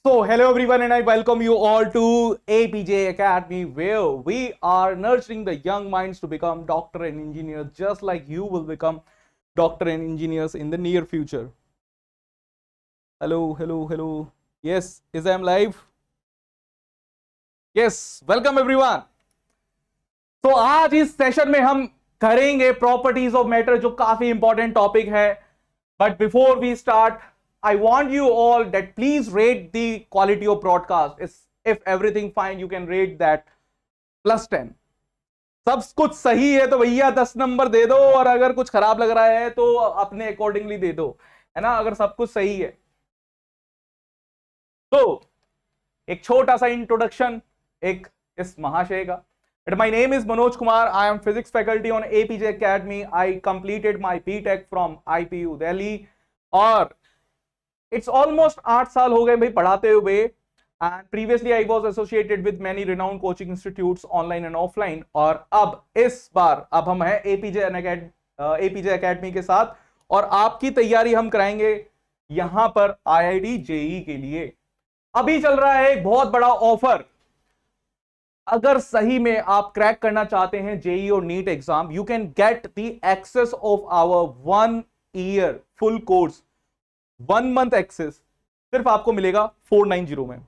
So, hello everyone, and I welcome you all to APJ Academy, where we are nurturing the young minds to become doctor and engineers, just like you will become doctor and engineers in the near future. Hello, hello, hello. Yes, is I am live? Yes, welcome everyone. तो आज इस session में हम करेंगे properties of matter, जो काफी important topic है. But before we start, I want you all that please rate the quality of broadcast. If everything fine, you can rate that +10. सब कुछ सही है तो भैया 10 नंबर दे दो, और अगर कुछ खराब लग रहा है तो अपने अकॉर्डिंगली दे दो, है ना, अगर सब कुछ सही है. तो एक छोटा सा इंट्रोडक्शन एक इस महाशय का. My name is Manoj Kumar. I am physics faculty on APJ Academy. I completed my BTech from IPU Delhi. और इट्स ऑलमोस्ट 8 साल हो गए भाई पढ़ाते हुए. And previously I was associated with many renowned coaching institutes online and offline. और अब इस बार हम हैं एपीजे एकेडमी के साथ, और आपकी तैयारी हम कराएंगे यहां पर आईआईटी जेईई के लिए. अभी चल रहा है एक बहुत बड़ा ऑफर. अगर सही में आप क्रैक करना चाहते हैं जेईई और NEET exam, you can get the access of our 1 year full course, 1 month access सिर्फ आपको मिलेगा 490 में.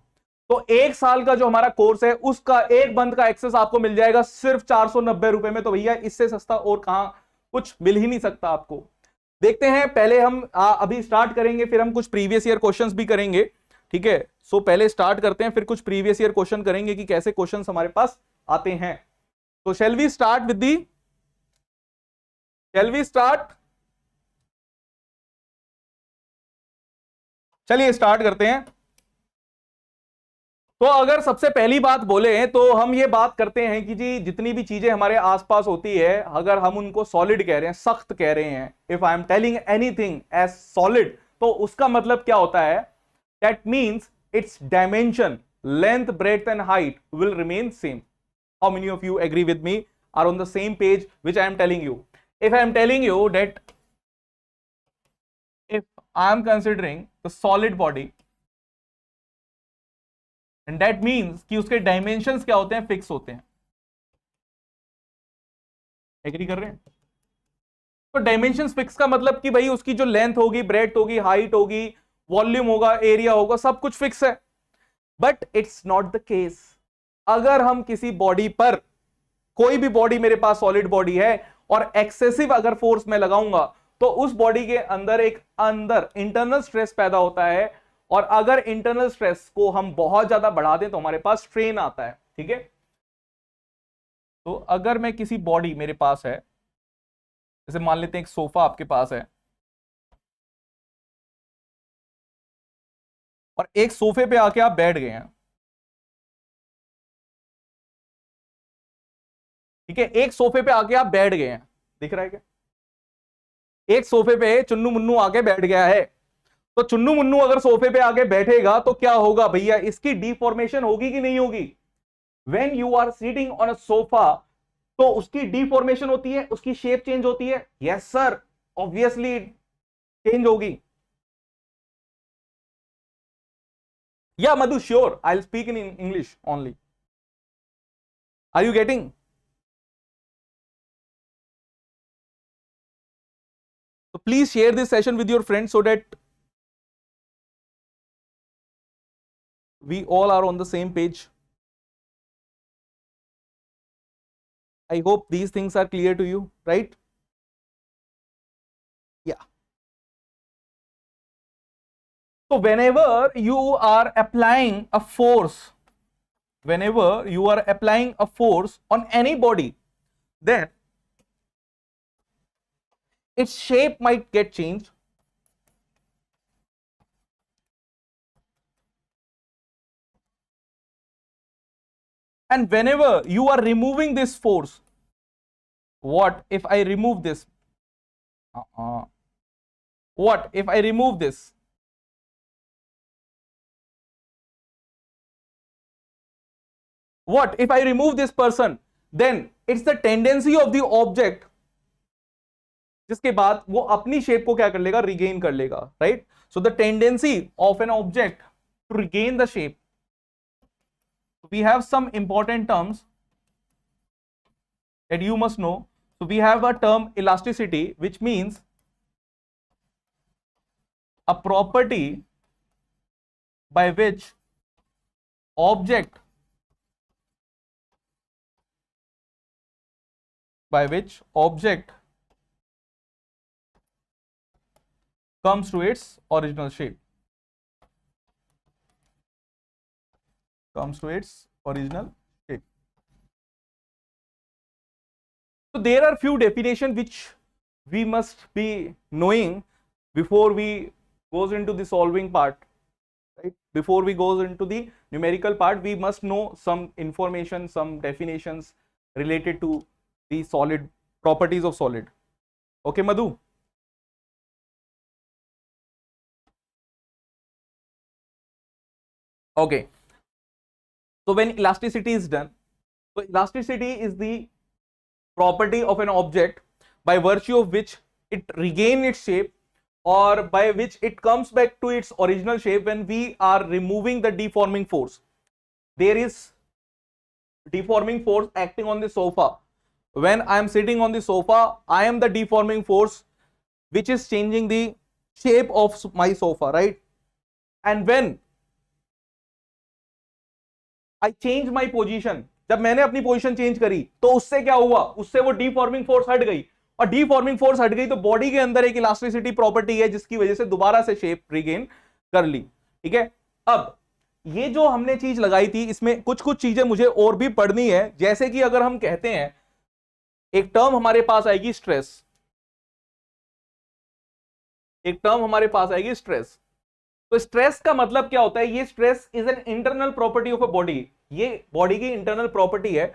तो 1 साल का जो हमारा कोर्स है उसका 1 मंथ का एक्सेस आपको मिल जाएगा सिर्फ 490 रुपए में. तो भैया इससे सस्ता और कहां कुछ मिल ही नहीं सकता आपको. देखते हैं, पहले हम अभी स्टार्ट करेंगे, फिर हम कुछ प्रीवियस ईयर क्वेश्चंस भी करेंगे. ठीक है, सो पहले स्टार्ट करते हैं, फिर कुछ प्रीवियस ईयर क्वेश्चन करेंगे कि कैसे क्वेश्चंस हमारे पास आते हैं. तो शैल वी स्टार्ट. चलिए स्टार्ट करते हैं. तो अगर सबसे पहली बात बोले तो हम ये बात करते हैं कि जी जितनी भी चीजें हमारे आसपास होती है, अगर हम उनको सॉलिड कह रहे हैं, सख्त कह रहे हैं, if I am telling anything as solid, तो उसका मतलब क्या होता है? That means it's dimension, length, breadth and height will remain same. How many of you agree with me, are on the same page which I am telling you? If I am telling you that if I am considering the solid body, and that means कि उसके dimensions क्या होते हैं? Fix होते हैं. Agree कर रहे हैं? तो डायमेंशंस फिक्स का मतलब कि भाई उसकी जो लेंथ होगी, ब्रेड्थ होगी, हाइट होगी, वॉल्यूम होगा, एरिया होगा, सब कुछ फिक्स है. But it's not the case. अगर हम किसी बॉडी पर, कोई भी बॉडी मेरे पास सॉलिड बॉडी है, और एक्सेसिव अगर फोर्स में लगाऊंगा तो उस बॉडी के अंदर इंटरनल स्ट्रेस पैदा होता है. और अगर इंटरनल स्ट्रेस को हम बहुत ज्यादा बढ़ा दें तो हमारे पास स्ट्रेन आता है. ठीक है, तो अगर मैं किसी बॉडी मेरे पास है, जैसे मान लेते हैं एक सोफा आपके पास है, और एक सोफे पे आके आप बैठ गए हैं. ठीक है, एक सोफे पे आके आप बैठ गए हैं, दिख रहा है क्या? एक सोफे पे चुन्नू मुन्नू आके बैठ गया है. तो चुन्नू मुन्नू अगर सोफे पे आके बैठेगा तो क्या होगा भैया? इसकी डिफॉर्मेशन होगी कि नहीं होगी? When you are sitting on a sofa, तो उसकी डिफॉर्मेशन होती है, उसकी शेप चेंज होती है. यस सर, ऑब्वियसली चेंज होगी. Yeah Madhu, sure, I will speak in English only. Are you getting? So please share this session with your friends so that we all are on the same page. I hope these things are clear to you, right? Yeah. So whenever you are applying a force, on any body, then its shape might get changed. And whenever you are removing this force, what if I remove this? What if I remove this? What if I remove this person? Then it's the tendency of the object, जिसके बाद वो अपनी shape को क्या कर लेगा? Regain कर लेगा. Right? So the tendency of an object to regain the shape, we have some important terms that you must know. So we have a term elasticity, which means a property by which object comes to its original shape. So there are few definitions which we must be knowing before we goes into the solving part, right? Before we goes into the numerical part, we must know some information, some definitions related to the solid properties of solid. Okay, Madhu? Okay. So when elasticity is done, so elasticity is the property of an object by virtue of which it regains its shape, or by which it comes back to its original shape when we are removing the deforming force. There is deforming force acting on the sofa. When I am sitting on the sofa, I am the deforming force which is changing the shape of my sofa, right? And when I change my position, जब मैंने अपनी position change करी तो उससे क्या हुआ, उससे वो डीफॉर्मिंग फोर्स हट गई, और डीफॉर्मिंग फोर्स हट गई तो बॉडी के अंदर एक इलास्टिसिटी प्रॉपर्टी है जिसकी वजह से दोबारा से शेप रिगेन कर ली। ठीक है, अब ये जो हमने चीज लगाई थी, इसमें कुछ कुछ चीजें मुझे और भी पढ़नी है। जैसे कि अगर हम कहते हैं एक टर्म हमारे पास आएगी स्ट्रेस, तो स्ट्रेस का मतलब क्या होता है, ये stress is an internal property of a body, ये बॉडी की इंटरनल प्रॉपर्टी है।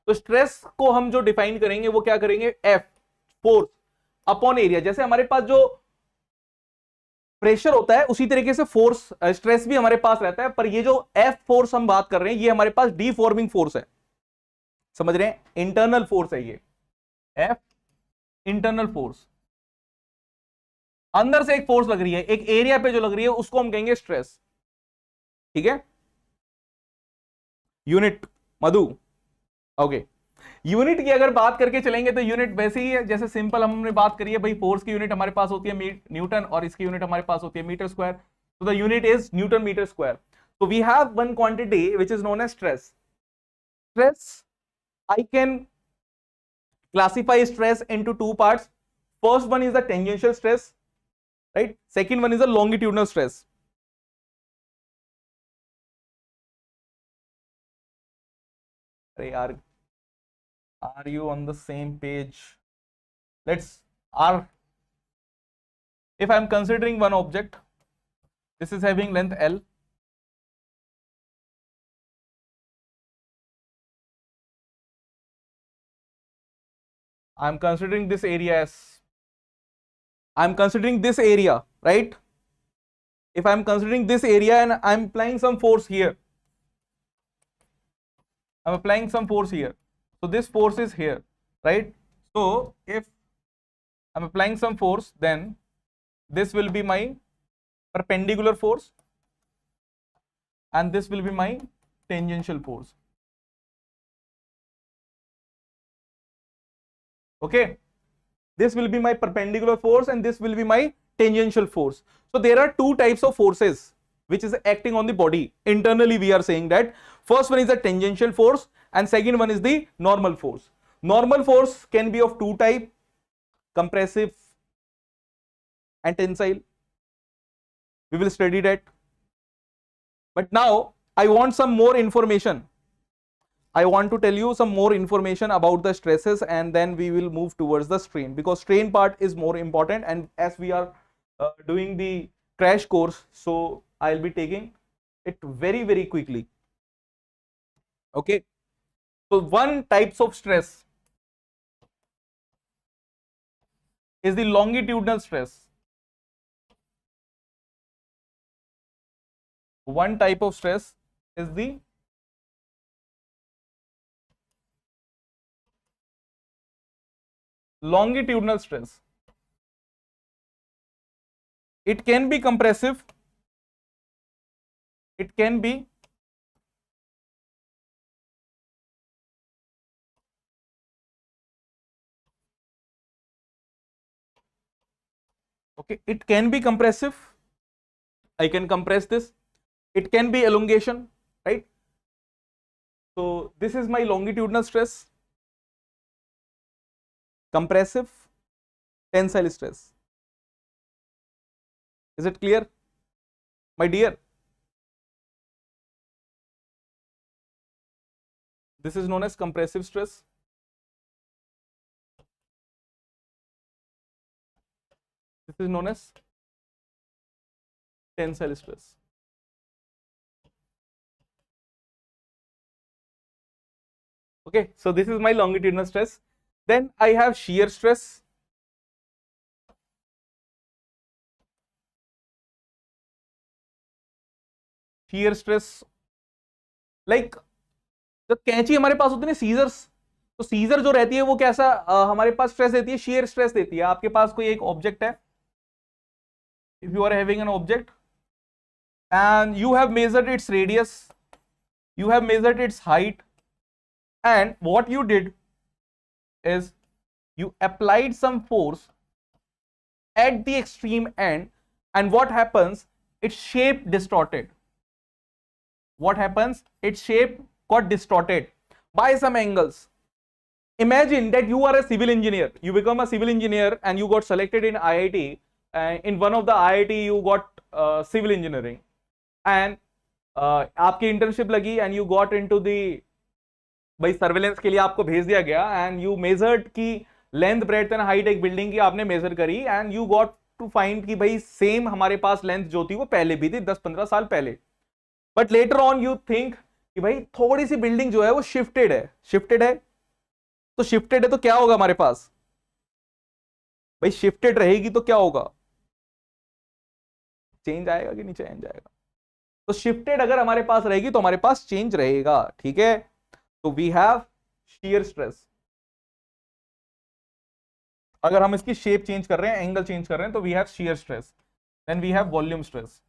तो स्ट्रेस को हम जो डिफाइन करेंगे वो क्या करेंगे, एफ फोर्स अपॉन एरिया। जैसे हमारे पास जो प्रेशर होता है उसी तरीके से फोर्स स्ट्रेस भी हमारे पास रहता है, पर ये जो एफ फोर्स हम बात कर रहे हैं ये हमारे पास डीफॉर्मिंग फोर्स है, समझ रहे हैं, इंटरनल फोर्स है ये एफ, इंटरनल फोर्स। अंदर से एक फोर्स लग रही है, एक एरिया पे जो लग रही है उसको हम कहेंगे स्ट्रेस। ठीक है, यूनिट मधु, ओके। यूनिट की अगर बात करके चलेंगे तो यूनिट वैसे ही है जैसे सिंपल हमने बात करी है भाई, फोर्स की यूनिट हमारे पास होती है न्यूटन और इसकी यूनिट हमारे पास होती है मीटर स्क्वायर। तो the unit is newton metre square. तो we have one quantity which is known as stress. Stress I can classify stress into two parts. First one is the tangential stress, right? Second one is the longitudinal stress. Are you on the same page? If I am considering one object, this is having length L. I am considering this area right? If I am considering this area and I am applying some force here, so this force is here, right? So if I am applying some force, then this will be my perpendicular force and this will be my tangential force. Okay, this will be my perpendicular force and this will be my tangential force. So there are two types of forces which is acting on the body. Internally we are saying that first one is the tangential force and second one is the normal force. Normal force can be of two type, compressive and tensile. We will study that. But now I want some more information. I want to tell you some more information about the stresses and then we will move towards the strain, because strain part is more important, and as we are doing the crash course, so I'll be taking it very, very quickly. Okay, so one types of stress is the longitudinal stress. One type of stress is the longitudinal stress. It can be compressive it can be okay, it can be compressive. I can compress this. It can be elongation, right? So this is my longitudinal stress, compressive, tensile stress. Is it clear, my dear? This is known as compressive stress. This is known as tensile stress. Okay, so this is my longitudinal stress. Then I have shear stress. Shear stress, like जो कैंची हमारे पास होती है ना, seizures, तो scissor जो रहती है वो कैसा हमारे पास स्ट्रेस देती है, shear स्ट्रेस देती है. आपके पास कोई एक ऑब्जेक्ट है, if you are having an object and you have measured its radius, you have measured its height, and what you did is you applied some force at the extreme end, and what happens, its shape distorted. What happens, its shape got distorted by some angles. Imagine that you are a civil engineer, you become a civil engineer and you got selected in IIT. In one of the IIT you got civil engineering, and आपकी internship लगी and you got into the, भाई surveillance के लिए आपको भेज दिया गया, and you measured की लेंथ ब्रेड्थ एंड हाइट एक बिल्डिंग की आपने मेजर करी, and you got to find कि भाई सेम हमारे पास लेंथ जो थी वो पहले भी थी 10-15 साल पहले. But later on you think कि भाई थोड़ी सी बिल्डिंग जो है वो शिफ्टेड है, शिफ्टेड है, तो शिफ्टेड है तो क्या होगा हमारे पास, भाई शिफ्टेड रहेगी तो क्या होगा, चेंज आएगा कि नहीं चेंज आएगा. तो शिफ्टेड अगर हमारे पास रहेगी तो हमारे पास चेंज रहेगा. ठीक है, तो वी हैव shear stress. अगर हम इसकी शेप चेंज कर रहे हैं, एंगल चेंज कर रहे हैं, तो we have shear stress. Then we have volume stress.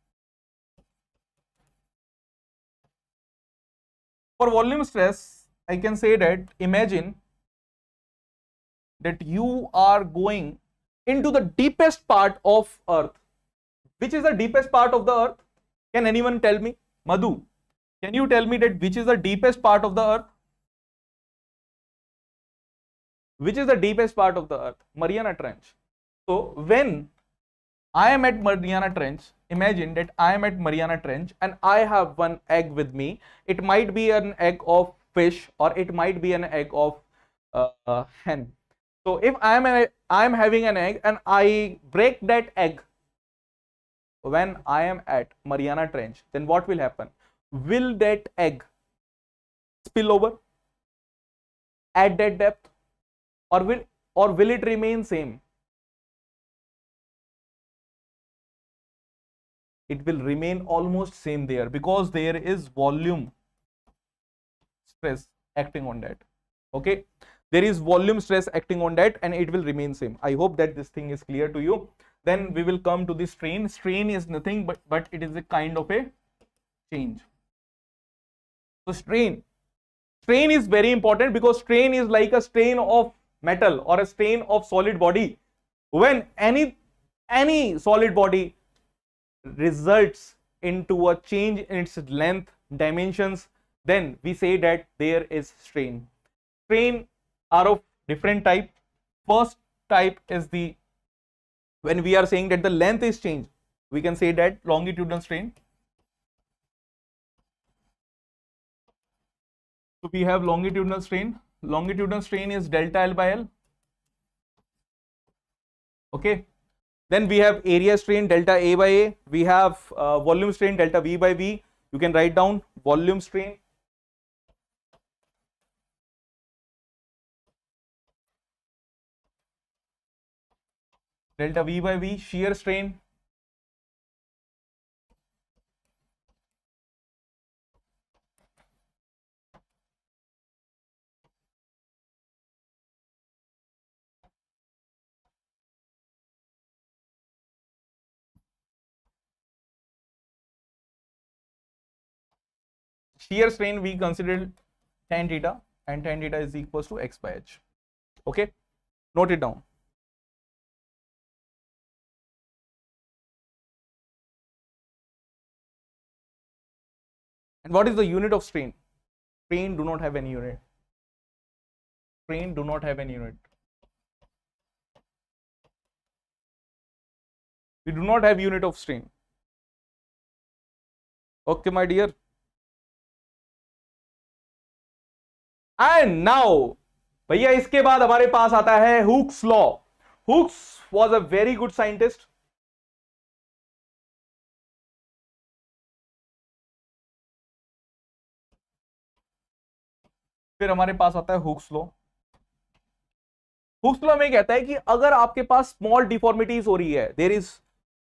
For volume stress, I can say that imagine that you are going into the deepest part of earth. Which is the deepest part of the earth? Can anyone tell me? Madhu, can you tell me that which is the deepest part of the earth? Which is the deepest part of the earth? Mariana Trench. So when I am at Mariana Trench, imagine that I am at Mariana Trench and I have one egg with me. It might be an egg of fish or it might be an egg of hen. So if I am having an egg and I break that egg when I am at Mariana Trench, then what will happen? Will that egg spill over at that depth, or will it remain same? It will remain almost same there, because there is volume stress acting on that. Okay, there is volume stress acting on that and it will remain same. I hope that this thing is clear to you. Then we will come to the strain. Strain is nothing but it is a kind of a change. So strain is very important, because strain is like a strain of metal or a strain of solid body. When any solid body results into a change in its length, dimensions, then we say that there is strain. Strain are of different type. First type is the, when we are saying that the length is changed, we can say that longitudinal strain. So we have longitudinal strain. Longitudinal strain is delta L by L. Okay. Then we have area strain, delta A by A. We have volume strain, delta V by V. You can write down volume strain. Delta V by V. Shear strain. shear strain we considered tan theta, and tan theta is equals to x by h. Okay, note it down. And what is the unit of strain? Strain do not have any unit. Strain do not have any unit. We do not have unit of strain. Okay, my dear. And now, भैया इसके बाद हमारे पास आता है Hooke's law. Hooke's was a very good scientist. फिर हमारे पास आता है हुक्स लॉ. हुक्स लॉ में कहता है कि अगर आपके पास स्मॉल डिफॉर्मिटीज हो रही है, देयर इज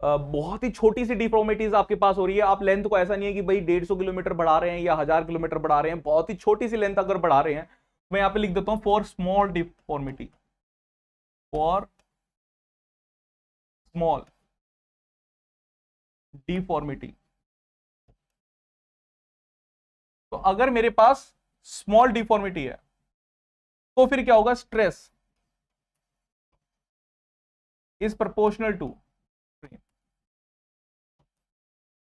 बहुत ही छोटी सी डिफॉर्मिटीज आपके पास हो रही है, आप लेंथ को ऐसा नहीं है कि भाई 150 किलोमीटर बढ़ा रहे हैं या 1000 किलोमीटर बढ़ा रहे हैं, बहुत ही छोटी सी लेंथ अगर बढ़ा रहे हैं, मैं यहां पे लिख देता हूं for small deformity, for small deformity. तो अगर मेरे पास स्मॉल डिफॉर्मिटी है तो फिर क्या होगा, stress is proportional to strain.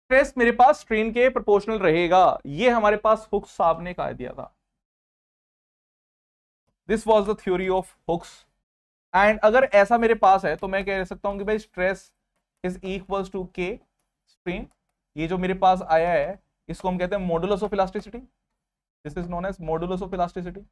Stress मेरे पास स्ट्रेन के प्रोपोर्शनल रहेगा. ये हमारे पास हुक्स साहब ने कह दिया था. This was the theory of Hooke's. And अगर ऐसा मेरे पास है तो मैं कह सकता हूं कि भाई स्ट्रेस इज इक्वल्स टू के स्ट्रेन. ये जो मेरे पास आया है इसको हम कहते हैं modulus of elasticity. This is known as modulus of elasticity.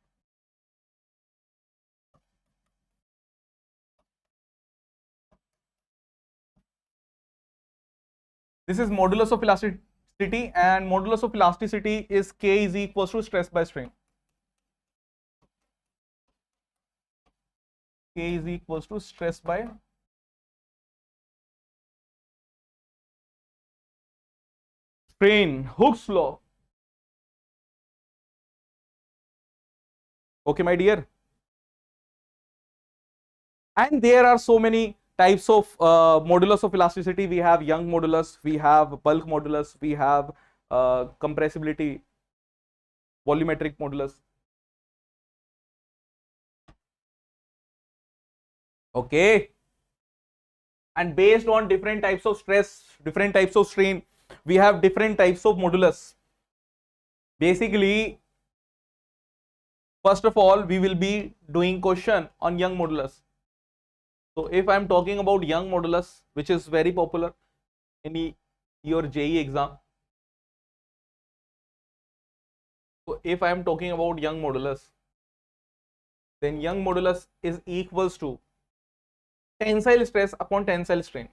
This is modulus of elasticity, and modulus of elasticity is K is equals to stress by strain. K is equals to stress by strain. Hooke's law. Okay, my dear. And there are so many types of modulus of elasticity. We have Young modulus, we have bulk modulus, we have compressibility, volumetric modulus. Okay. And based on different types of stress, different types of strain, we have different types of modulus. Basically, first of all, we will be doing question on Young modulus. So if I am talking about Young modulus, which is very popular in your JEE exam, so if I am talking about Young modulus, then Young modulus is equals to tensile stress upon tensile strain.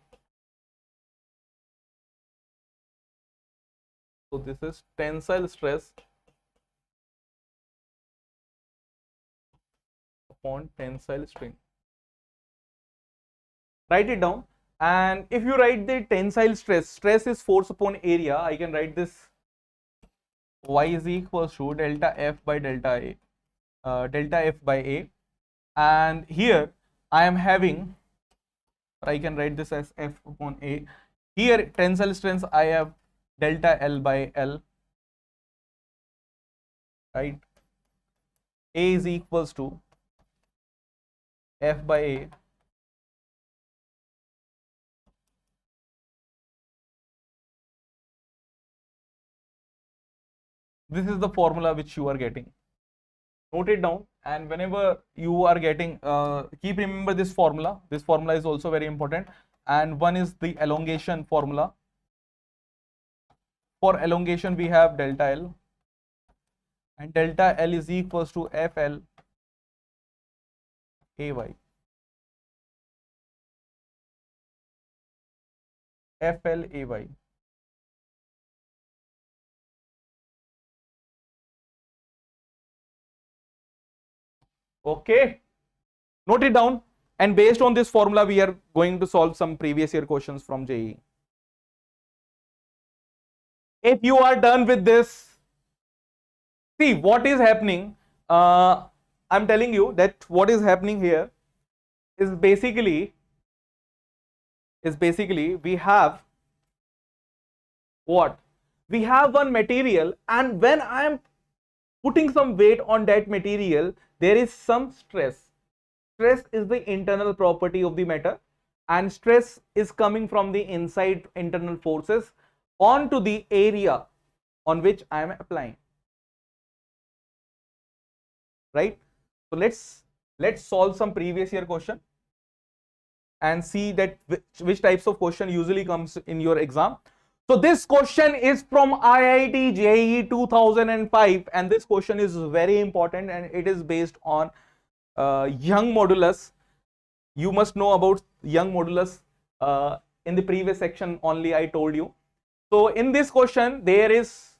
So this is tensile stress upon tensile strain. Write it down. And if you write the tensile stress, stress is force upon area, I can write this y is equals to delta f by delta a, delta f by a. And here I am having, or I can write this as f upon a. Here tensile strength I have delta L by L, right? A is equals to f by a this is the formula which you are getting. Note it down, and whenever you are getting, keep remember this formula. This formula is also very important. And one is the elongation formula. For elongation we have delta L, and delta L is equals to FL AY. FL AY. Okay, note it down, and based on this formula we are going to solve some previous year questions from JEE. If you are done with this, see what is happening. I'm telling you that what is happening here is basically we have what? we have one material, and when I am putting some weight on that material, there is some stress. Stress is the internal property of the matter, and stress is coming from the inside internal forces onto the area on which I am applying. Right? So let's solve some previous year question and see that which types of question usually comes in your exam. So this question is from IIT JEE 2005, and this question is very important, and it is based on Young modulus. You must know about Young modulus. In the previous section only I told you. So in this question there is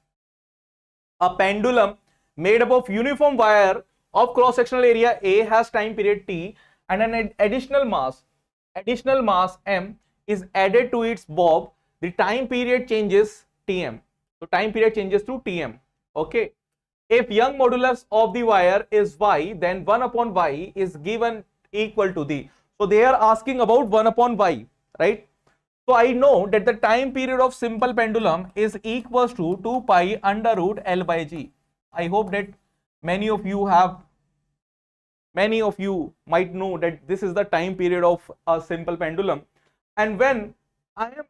a pendulum made up of uniform wire of cross sectional area A, has time period T, and an additional mass M is added to its bob. The time period changes Tm. So time period changes to Tm. Okay. If Young modulus of the wire is Y, then 1 upon Y is given equal to the. So they are asking about 1 upon Y, right? So I know that the time period of simple pendulum is equals to 2 pi under root L by G. I hope that many of you might know that this is the time period of a simple pendulum. And when I am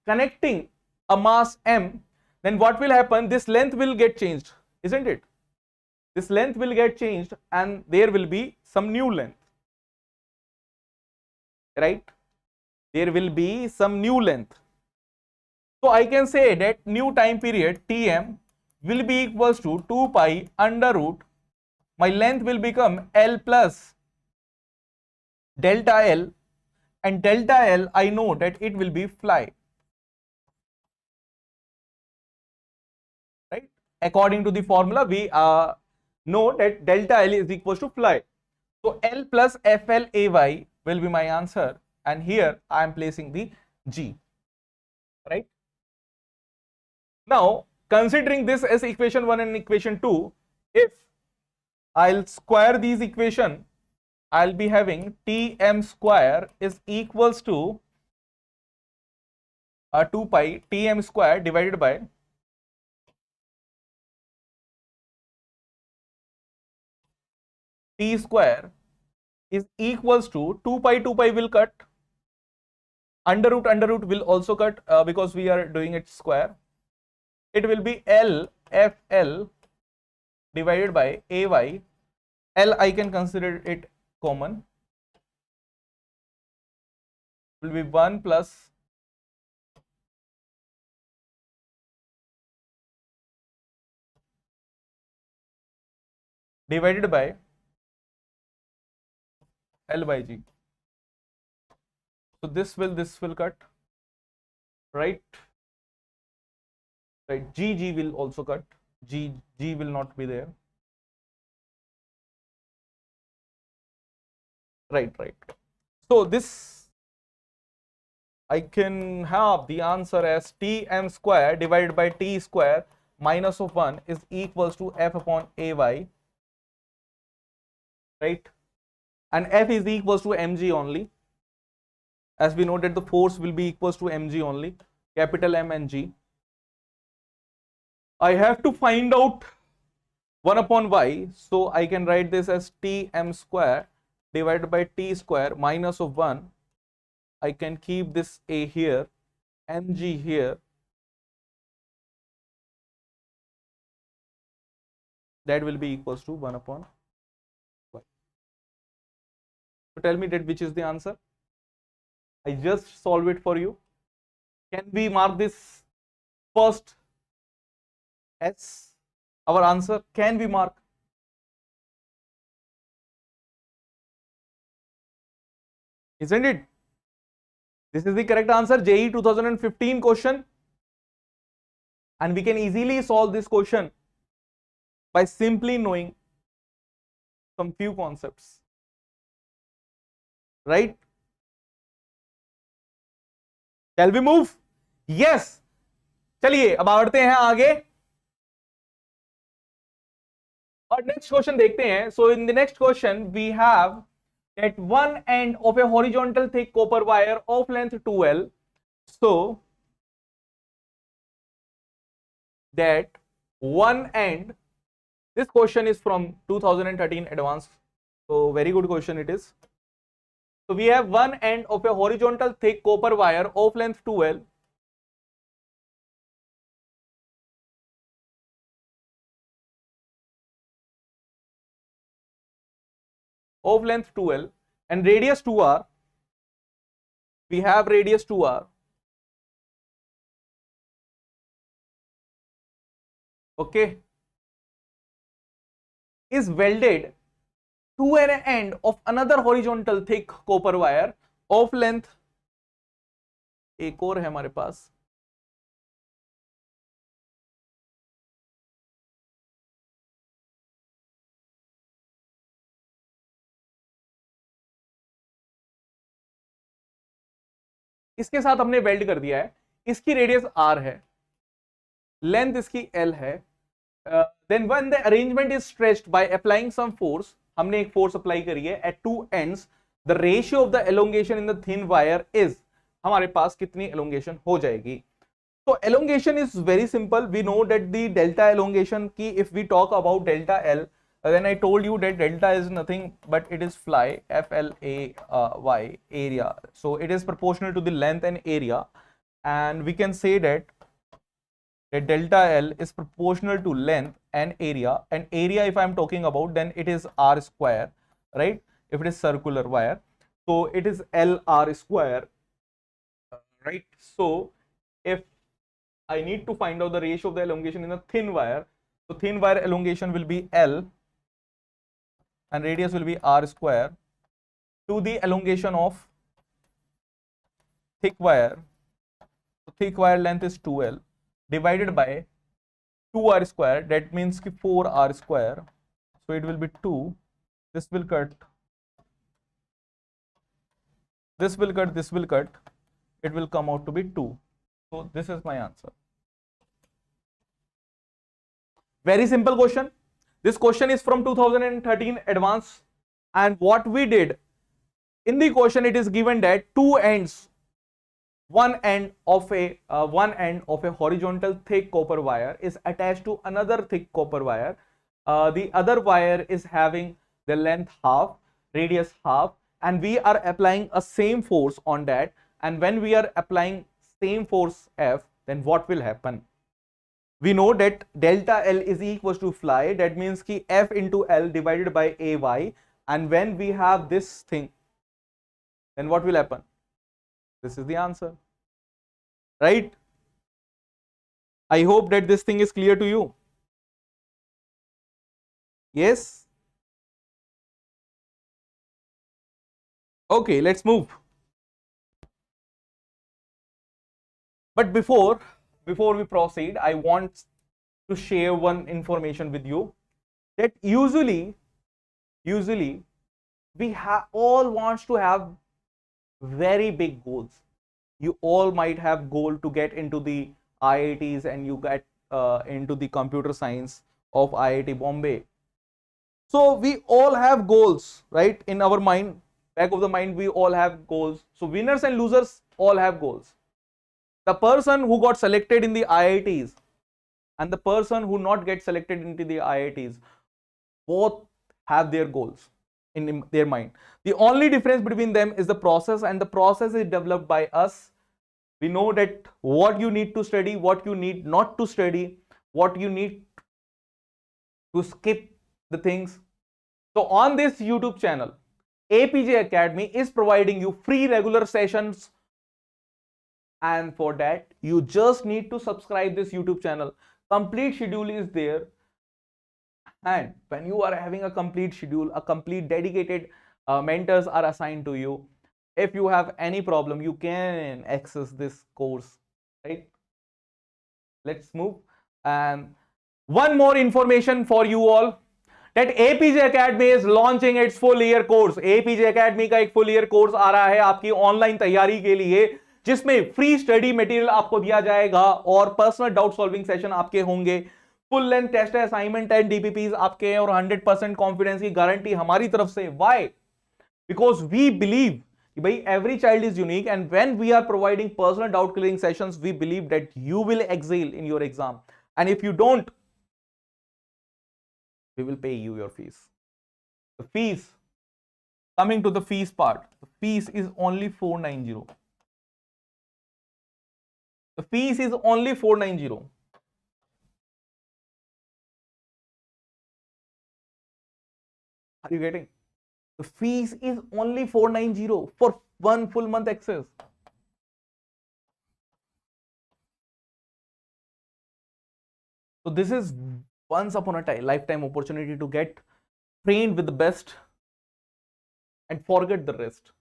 connecting a mass M, then what will happen? This length will get changed, isn't it? This length will get changed and there will be some new length, right? There will be some new length. So I can say that new time period Tm will be equals to 2 pi under root. My length will become L plus delta L, and delta L I know that it will be phi. Right? According to the formula, we know that delta L is equals to phi. So L plus FLAY will be my answer, and here I am placing the G. Right? Now, considering this as equation 1 and equation 2, if I'll square these equation, I'll be having Tm square is equals to 2 pi Tm square divided by T square is equals to 2 pi will cut, under root will also cut because we are doing it square. It will be L FL divided by AY. L I can consider it common. Will be 1 plus divided by L by G. So this will cut, right? Right. G will also cut. G will not be there. Right. So this I can have the answer as Tm square divided by T square minus of 1 is equals to F upon AY, right? And F is equals to mg only, as we know that the force will be equals to mg only, capital M and G. I have to find out 1 upon Y, so I can write this as Tm square divided by T square minus of 1. I can keep this A here, mg here. That will be equals to 1 upon Y. So tell me that which is the answer. I just solve it for you. Can we mark this first as our answer? Can we mark? Isn't it? This is the correct answer. JEE 2015 question. And we can easily solve this question by simply knowing some few concepts. Right? Shall we move? Yes. चलिए अब बढ़ते हैं आगे और next question देखते हैं. So in the next question we have at one end of a horizontal thick copper wire of length 2L. So that one end, this question is from 2013 advanced, so very good question it is. So we have one end of a horizontal thick copper wire of length 12, and radius 2r. We have radius 2r. Okay, is welded to an end of another horizontal thick copper wire of length, एक और है हमारे पास, इसके साथ हमने weld कर दिया है, इसकी रेडियस r है, लेंथ इसकी l है. Then when the arrangement is stretched by applying some force, हमने एक फोर्स अप्लाई करी है at two ends, the ratio of the elongation in the thin wire is, हमारे पास कितनी elongation हो जाएगी. So elongation is very simple. We know that the delta elongation की, if we talk about delta L, then I told you that delta is nothing but it is fly, FLAY, area. So it is proportional to the length and area, and we can say that delta L is proportional to length and area if I am talking about, then it is r square, right? If it is circular wire, so it is L r square, right? So if I need to find out the ratio of the elongation in a thin wire, so thin wire elongation will be L and radius will be r square to the elongation of thick wire. So thick wire length is 2L divided by 2r square, that means 4r square, so it will be 2, this will cut, this will cut, this will cut, it will come out to be 2. So this is my answer. Very simple question. This question is from 2013 advanced, and what we did in the question, it is given that two ends, one end of a horizontal thick copper wire is attached to another thick copper wire. The other wire is having the length half, radius half, and we are applying a same force on that. And when we are applying same force F, then what will happen? We know that delta L is equals to fly, that means ki F into L divided by AY, and when we have this thing, then what will happen? This is the answer, right? I hope that this thing is clear to you. Yes? Okay, let's move. But before we proceed, I want to share one information with you, that usually we all wants to have very big goals. You all might have goal to get into the IITs, and you get into the computer science of IIT Bombay. So we all have goals, right? In our mind, back of the mind, we all have goals. So winners and losers all have goals. The person who got selected in the IITs and the person who not get selected into the IITs, both have their goals in their mind. The only difference between them is the process, and the process is developed by us. We know that what you need to study, what you need not to study, what you need to skip the things. So on this YouTube channel, APJ Academy is providing you free regular sessions, and for that you just need to subscribe this YouTube channel. Complete schedule is there, and when you are having a complete schedule, a complete dedicated mentors are assigned to you. If you have any problem, you can access this course, right? Let's move. And one more information for you all, that APJ Academy is launching its full year course. APJ Academy का एक full year course आ रहा है आपकी online तैयारी के लिए, जिसमें free study material आपको दिया जाएगा और पर्सनल डाउट सॉल्विंग सेशन आपके होंगे, full length test assignment and DPPs आपके, और 100% कॉन्फिडेंस की गारंटी हमारी तरफ से. व्हाई? बिकॉज वी बिलीव कि भाई every child is unique, and when we are providing personal doubt clearing sessions, we believe that you will excel in your exam. And if you don't, we will pay you your fees. The fees, coming to the fees part, the fees is only 490. The fees is only 490. Are you getting? The fees is only 490 for one full month access. So this is once upon a time lifetime opportunity to get trained with the best and forget the rest.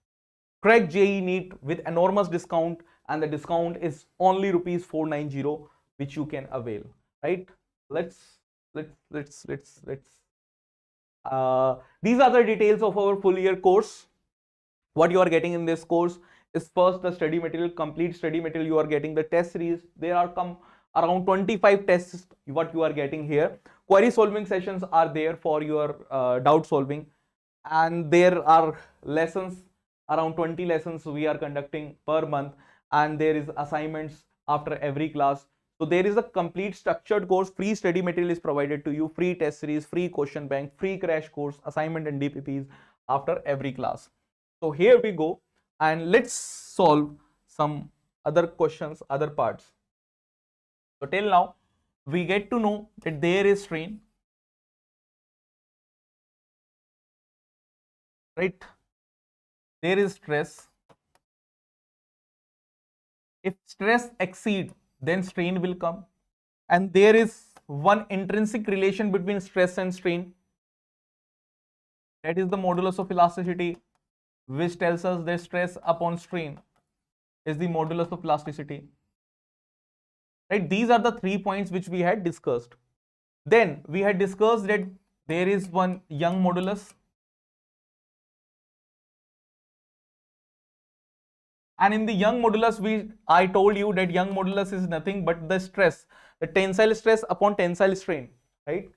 Crack JEE NEET with enormous discount, and the discount is only rupees 490, which you can avail. Right? Let's these are the details of our full year course. What you are getting in this course is first the study material, complete study material. You are getting the test series. There are around 25 tests what you are getting here. Query solving sessions are there for your doubt solving, and there are lessons, around 20 lessons we are conducting per month, and there is assignments after every class. So there is a complete structured course. Free study material is provided to you, free test series, free question bank, free crash course, assignment and DPPs after every class. So here we go, and let's solve some other questions, other parts. So till now we get to know that there is strain, right? There is stress. If stress exceeds, then strain will come, and there is one intrinsic relation between stress and strain, that is the modulus of elasticity, which tells us that stress upon strain is the modulus of elasticity. Right? These are the 3 points which we had discussed. Then we had discussed that there is one Young modulus, and in the Young modulus I told you that Young modulus is nothing but the stress, the tensile stress upon tensile strain, right?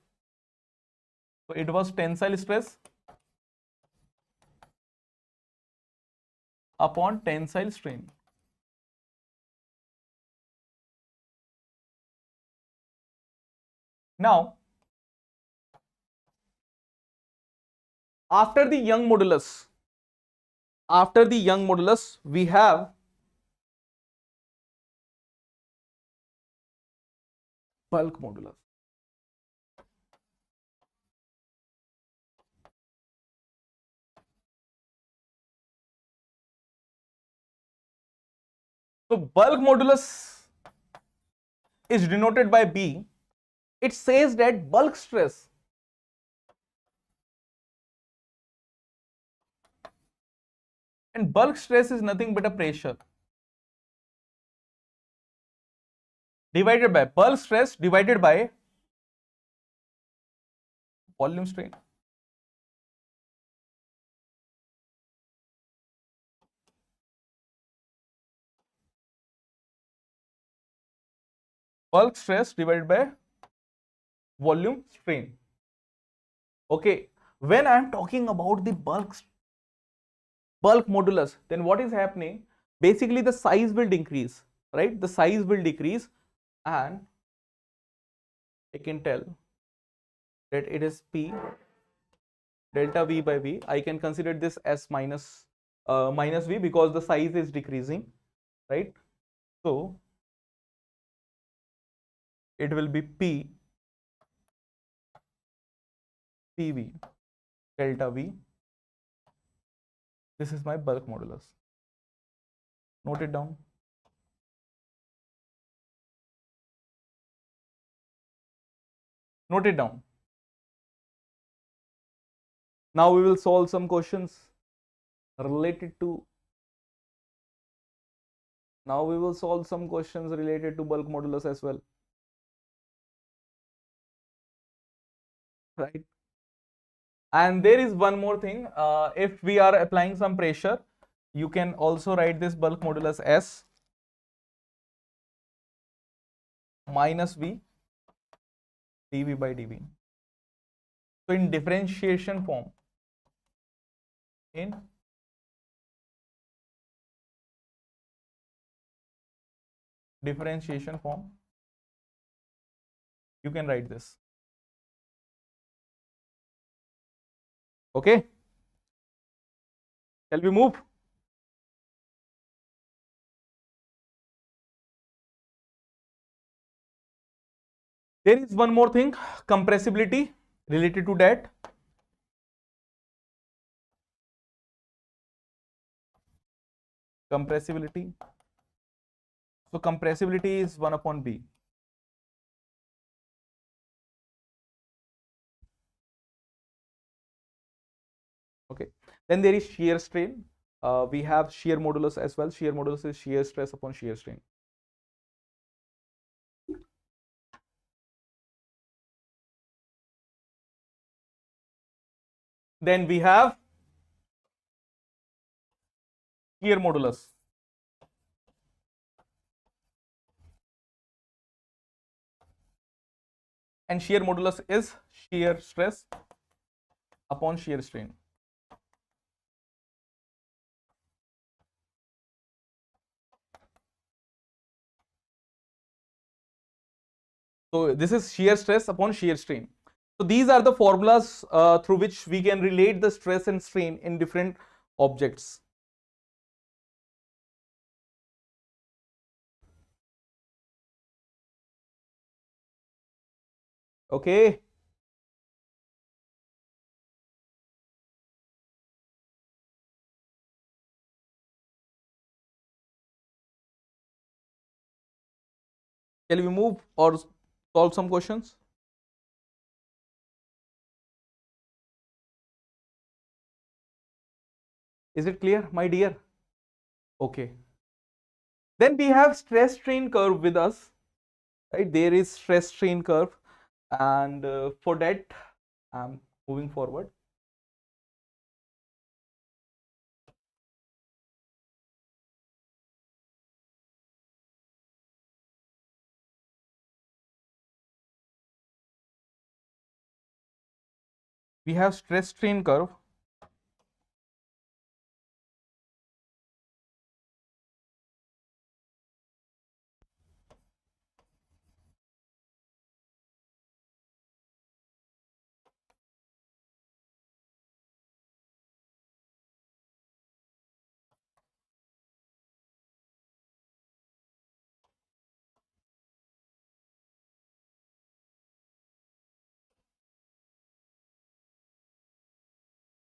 So it was tensile stress upon tensile strain. Now, after the Young modulus, we have bulk modulus. So bulk modulus is denoted by B. It says that bulk stress and bulk stress is nothing but a pressure divided by bulk stress divided by volume strain. Bulk stress divided by volume strain. Okay, when I am talking about the bulk modulus, then what is happening? Basically, the size will decrease, right? The size will decrease, and I can tell that it is P delta V by V. I can consider this as minus V because the size is decreasing, right? So it will be PV delta V. This is my bulk modulus. Note it down. Note it down. Now we will solve some questions related to bulk modulus as well, right? And there is one more thing. If we are applying some pressure, you can also write this bulk modulus as minus V dV by dV. So in differentiation form, You can write this. Okay. Shall we move? There is one more thing, compressibility related to that. Compressibility. So compressibility is 1 upon B. Okay. Then there is shear strain. We have shear modulus as well. Shear modulus is shear stress upon shear strain. Then we have shear modulus. And shear modulus is shear stress upon shear strain. So this is shear stress upon shear strain. So these are the formulas through which we can relate the stress and strain in different objects. Okay. Shall we move or solve some questions? Is it clear, my dear? Okay. Then we have stress strain curve with us, right? There is stress strain curve, and for that I'm moving forward. We have stress strain curve.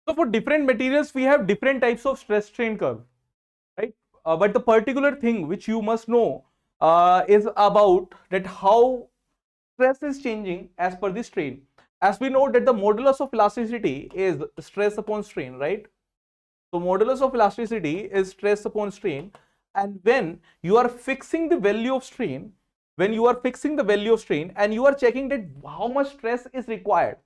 So for different materials, we have different types of stress strain curve, right? But the particular thing which you must know is about that how stress is changing as per the strain. As we know that the modulus of elasticity is stress upon strain, right? So modulus of elasticity is stress upon strain, and when you are fixing the value of strain, and you are checking that how much stress is required,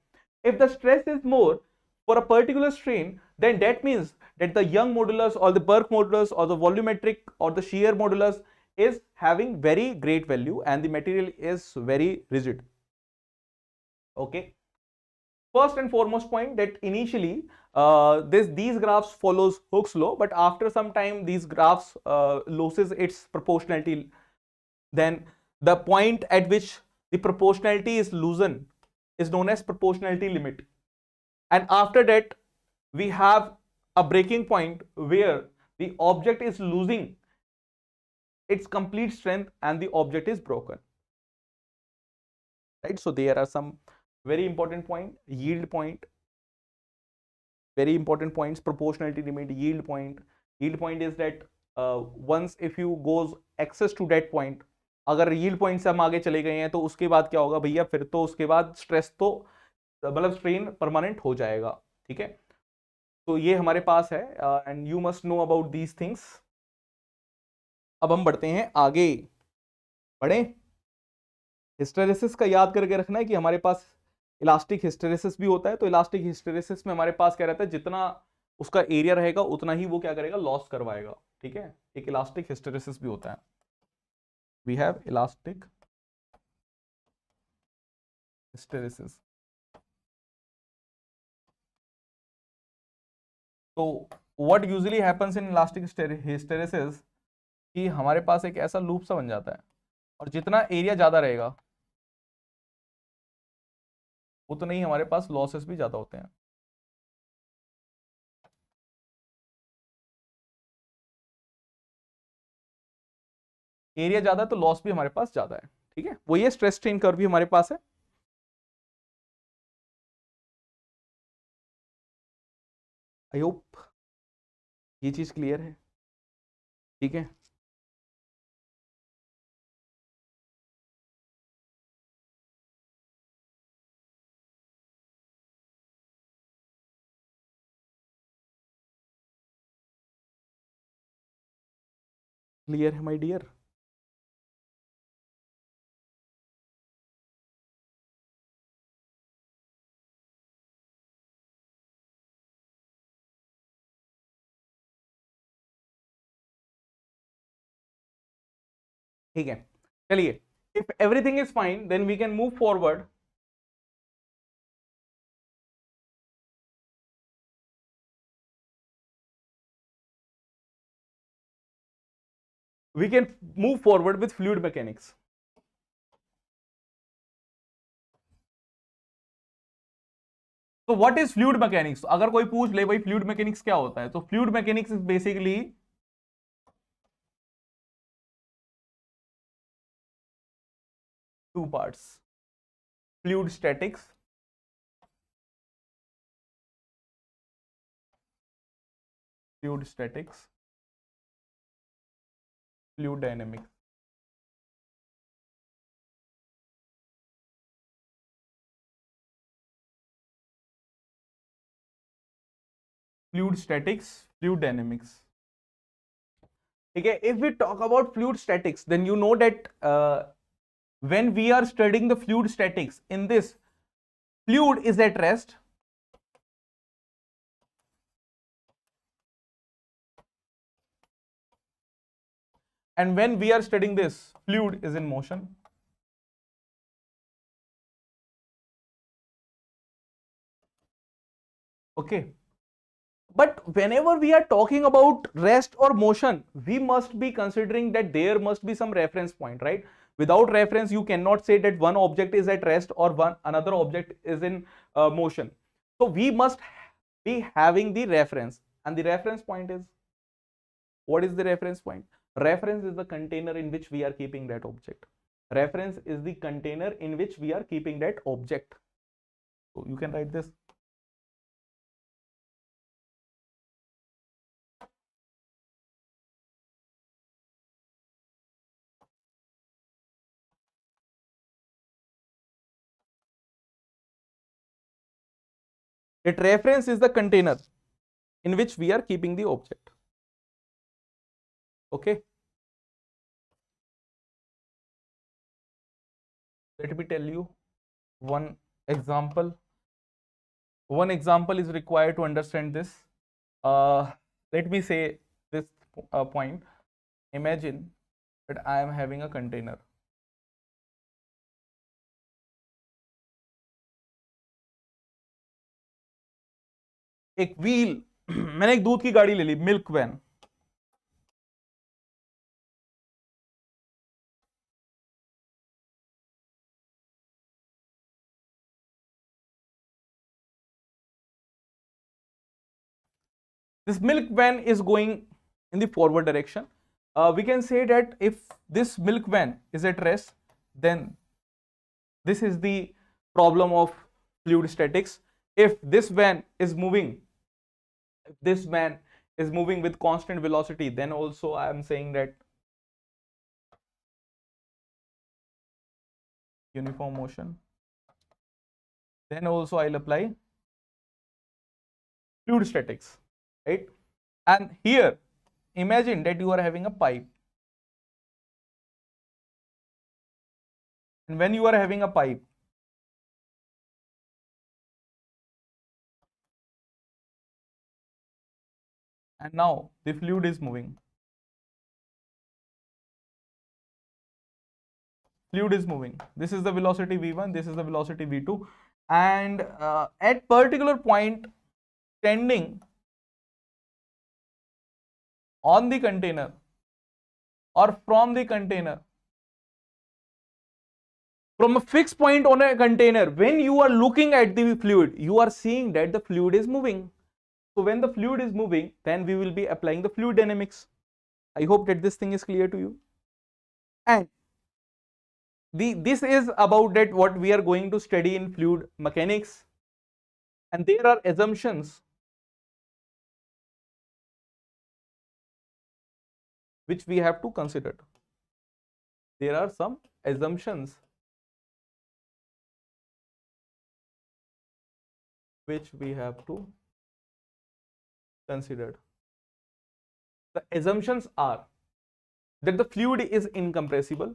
if the stress is more for a particular strain, then that means that the Young modulus or the Burke modulus or the volumetric or the shear modulus is having very great value and the material is very rigid. Okay. First and foremost point that initially these graphs follows Hooke's law, but after some time these graphs loses its proportionality. Then the point at which the proportionality is loosened is known as proportionality limit, and after that we have a breaking point where the object is losing its complete strength and the object is broken, right? So there are some very important point, yield point, very important points, proportionality limit, yield point. Yield point is that once if you goes access to that point, अगर yield point से हम आगे चले गए हैं तो उसके बाद क्या होगा भैया, फिर तो उसके बाद स्ट्रेस तो मतलब स्ट्रेन परमानेंट हो जाएगा, ठीक है? तो ये हमारे पास है and you must know about these things. अब हम बढ़ते हैं आगे. बढ़े. हिस्टेरेसिस का याद करके रखना है कि हमारे पास इलास्टिक हिस्टेरेसिस भी होता है. तो इलास्टिक हिस्टेरेसिस में हमारे पास क्या रहता है, जितना उसका एरिया रहेगा उतना ही वो क्या करेगा, लॉस करवाएगा, ठीक है? एक इलास्टिक हिस्टेरेसिस भी होता है. We have elastic hysteresis. तो what usually happens in elastic hysteresis कि हमारे पास एक ऐसा लूप सा बन जाता है और जितना एरिया ज्यादा रहेगा उतना ही हमारे पास लॉसेस भी ज्यादा होते हैं। एरिया ज्यादा है तो लॉस भी हमारे पास ज्यादा है, ठीक है। वो ये स्ट्रेस स्ट्रेन कर्व भी हमारे पास है। आई होप ये चीज क्लियर है, ठीक है। क्लियर है माय डियर। ठीक है, चलिए, if everything is fine then we can move forward. We can move forward with fluid mechanics. तो व्हाट इज फ्लूइड मैकेनिक्स? अगर कोई पूछ ले भाई फ्लूइड मैकेनिक्स क्या होता है, तो fluid mechanics is basically two parts, fluid statics, fluid statics, fluid dynamics. Fluid statics, fluid dynamics, ठीक है। If we talk about fluid statics then you know that when we are studying the fluid statics, in this fluid is at rest and when we are studying this fluid is in motion. Okay, but whenever we are talking about rest or motion, we must be considering that there must be some reference point, right? Without reference you cannot say that one object is at rest or one another object is in motion. So we must be having the reference, and the reference point is, what is the reference point? Reference is the container in which we are keeping that object. Reference is the container in which we are keeping that object. So you can write this. It reference is the container in which we are keeping the object. Okay. Let me tell you one example. One example is required to understand this. Let me say this point. Imagine that I am having a container. एक wheel मैंने एक दूध की गाड़ी ले ली, milk van. This milk van is going in the forward direction. We can say that if this milk van is at rest, then this is the problem of fluid statics. If this van is moving, if this van is moving with constant velocity, then also I am saying that uniform motion. Then also I'll apply fluid statics, right? And here, imagine that you are having a pipe. And when you are having a pipe, and now the fluid is moving. Fluid is moving. This is the velocity v1, this is the velocity v2, and at particular point standing on the container or from the container, From a fixed point on a container, when you are looking at the fluid, you are seeing that the fluid is moving. So when the fluid is moving, then we will be applying the fluid dynamics. I hope that this thing is clear to you. And this is about that what we are going to study in fluid mechanics. And there are assumptions which we have to consider. There are some assumptions which we have to consider. The assumptions are that the fluid is incompressible.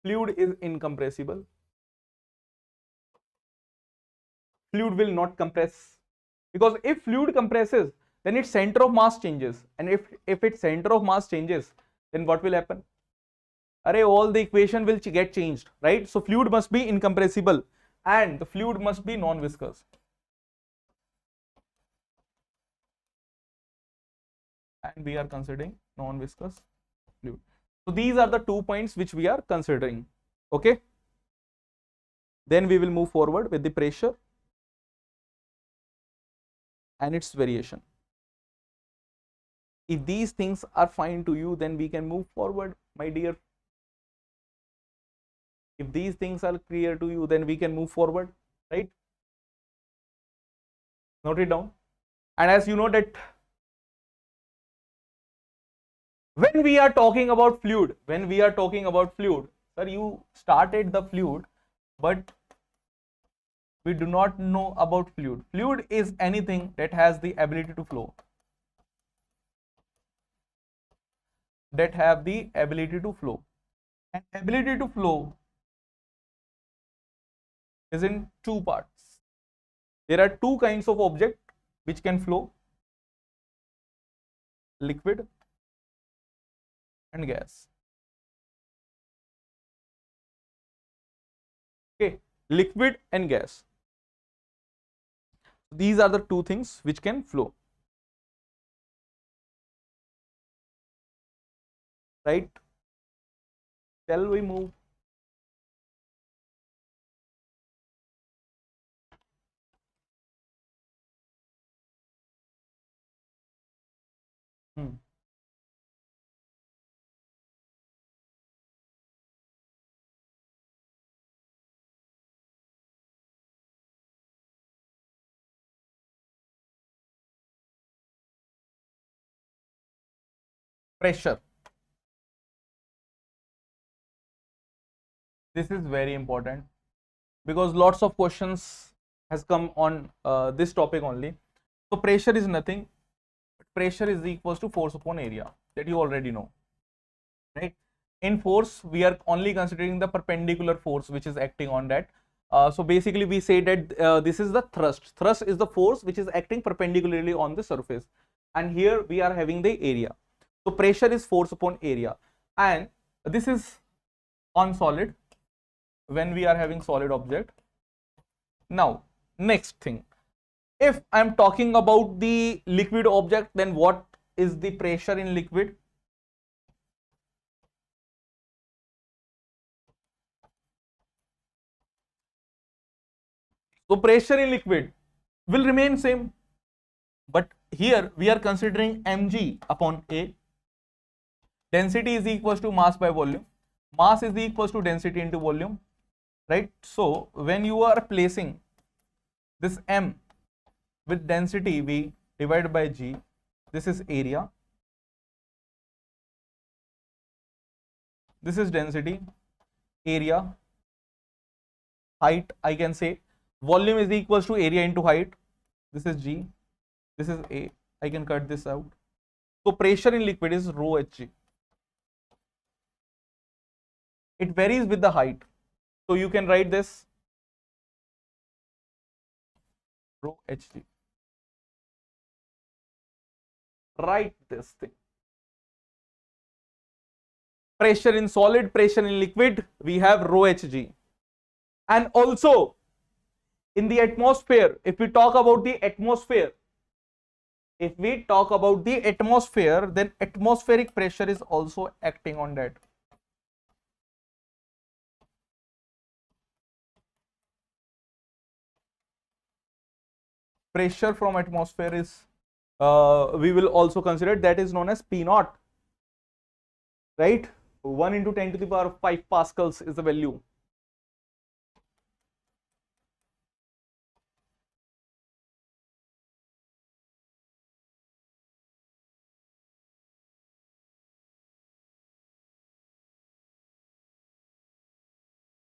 Fluid is incompressible. Fluid will not compress, because if fluid compresses, then its center of mass changes, and if its center of mass changes, then what will happen? All the equation will get changed, right? So fluid must be incompressible, and the fluid must be non-viscous. And we are considering non-viscous fluid. So these are the 2 points which we are considering. Okay. Then we will move forward with the pressure and its variation. If these things are fine to you, then we can move forward, my dear. If these things are clear to you, then we can move forward, right? Note it down. And as you know that when we are talking about fluid, sir, you started the fluid, but we do not know about fluid. Fluid is anything that has the ability to flow. And ability to flow is in 2 parts. There are 2 kinds of object which can flow: liquid and gas. Okay, liquid and gas. These are the 2 things which can flow, right? Shall we move? Pressure. This is very important because lots of questions has come on this topic only. So pressure is nothing. Pressure is equals to force upon area, that you already know, right? In force, we are only considering the perpendicular force which is acting on that. So basically we say that this is the thrust. Thrust is the force which is acting perpendicularly on the surface, and here we are having the area. So pressure is force upon area, and this is on solid when we are having solid object. Now next thing, if I am talking about the liquid object, then what is the pressure in liquid? So pressure in liquid will remain same, but here we are considering mg upon A. Density is equals to mass by volume. Mass is equals to density into volume, right? So when you are placing this m with density V divided by G, this is area, this is density, area, height, I can say volume is equals to area into height, this is G, this is A, I can cut this out. So pressure in liquid is rho Hg. It varies with the height, so you can write this rho Hg. Write this thing. Pressure in solid, pressure in liquid, we have rho Hg. And also in the atmosphere, if we talk about the atmosphere, then atmospheric pressure is also acting on that. pressure from atmosphere is we will also consider, that is known as P naught, right? 1 into 10 to the power 5 pascals is the value.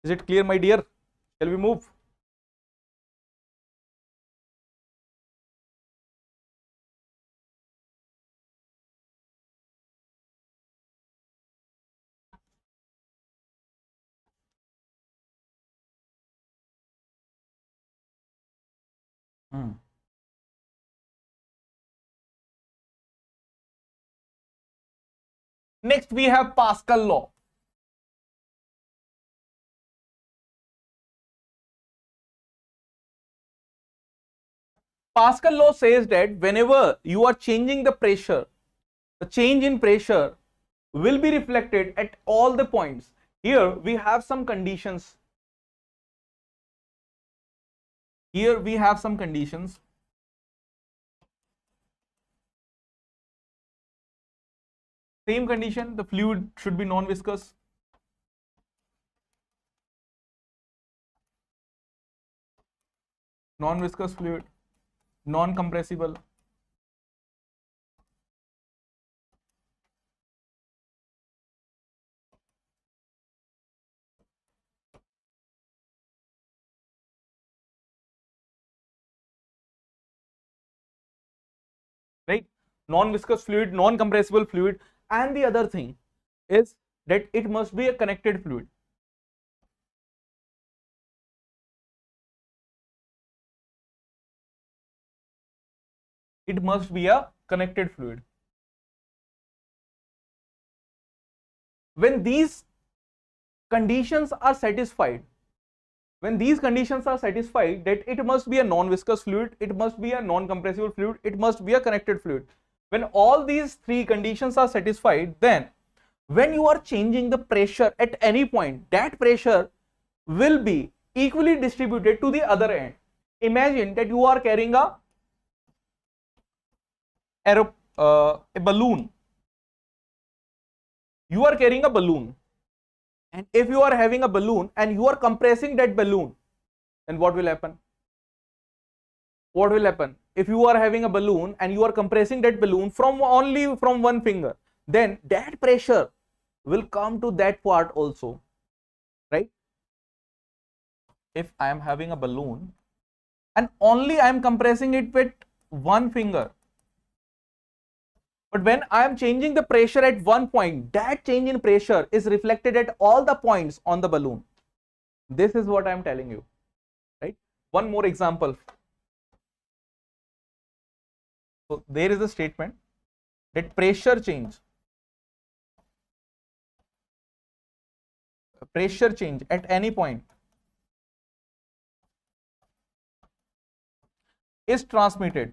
Is it clear, my dear? Shall we move? Next we have Pascal law. Pascal law says that whenever you are changing the pressure, the change in pressure will be reflected at all the points. Here we have some conditions. Here we have some conditions. Same condition, the fluid should be non-viscous. Non-viscous fluid, non-compressible. Right? Non-viscous fluid, non-compressible fluid, and the other thing is that it must be a connected fluid. It must be a connected fluid. When these conditions are satisfied, that it must be a non-viscous fluid, it must be a non-compressible fluid, it must be a connected fluid. When all these three conditions are satisfied, then when you are changing the pressure at any point, that pressure will be equally distributed to the other end. Imagine that you are carrying a balloon. You are carrying a balloon, and if you are having a balloon and you are compressing that balloon, then what will happen? What will happen? If you are having a balloon and you are compressing that balloon only from one finger, then that pressure will come to that part also, right? If I am having a balloon and only I am compressing it with one finger, but when I am changing the pressure at one point, that change in pressure is reflected at all the points on the balloon. This is what I am telling you, right? One more example. So there is a statement that pressure change at any point is transmitted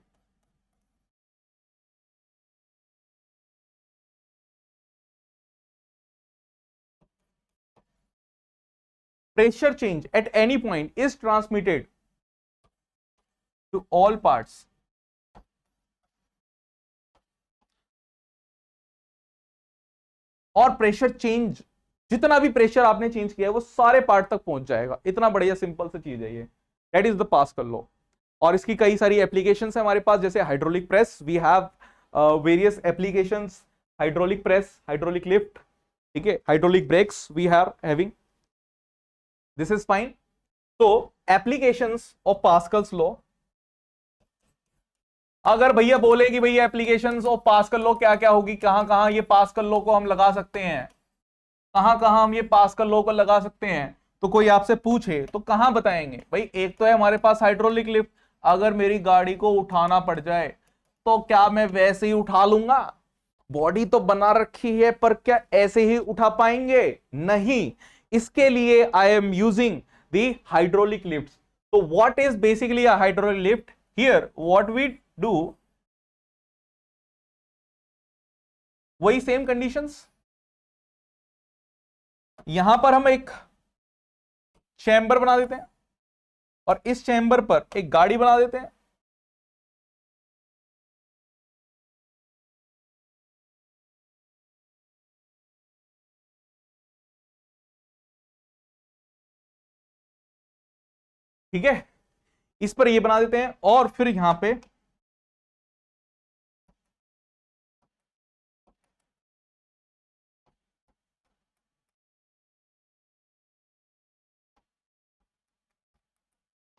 to all parts. और pressure change, जितना भी pressure आपने change किया है वो सारे part तक पहुंच जाएगा. इतना बढ़िया सिंपल सी चीज है ये. That is the Pascal law. और इसकी कई सारी एप्लीकेशंस है हमारे पास, जैसे hydraulic press, we have various applications. Hydraulic press, hydraulic lift, ठीक है, hydraulic brakes we are having. This is fine. तो एप्लीकेशंस ऑफ पास्कल्स लॉ, अगर भैया बोले कि भैया एप्लीकेशंस ऑफ पास्कल लॉ क्या क्या होगी, कहां कहां ये पास्कल लॉ को हम लगा सकते हैं, कहां कहां हम ये पास्कल लॉ को लगा सकते हैं, तो कोई आपसे पूछे तो कहां बताएंगे भाई? एक तो है हमारे पास हाइड्रोलिक लिफ्ट. अगर मेरी गाड़ी को उठाना पड़ जाए तो क्या मैं वैसे ही उठा लूंगा? बॉडी तो बना रखी है, पर क्या ऐसे ही उठा पाएंगे? नहीं. इसके लिए I am using the hydraulic lift. तो what is basically a hydraulic lift? Here what we do, वही सेम कंडीशंस. यहां पर हम एक चैम्बर बना देते हैं और इस चैम्बर पर एक गाड़ी बना देते हैं. ठीक है, इस पर ये बना देते हैं और फिर यहां पे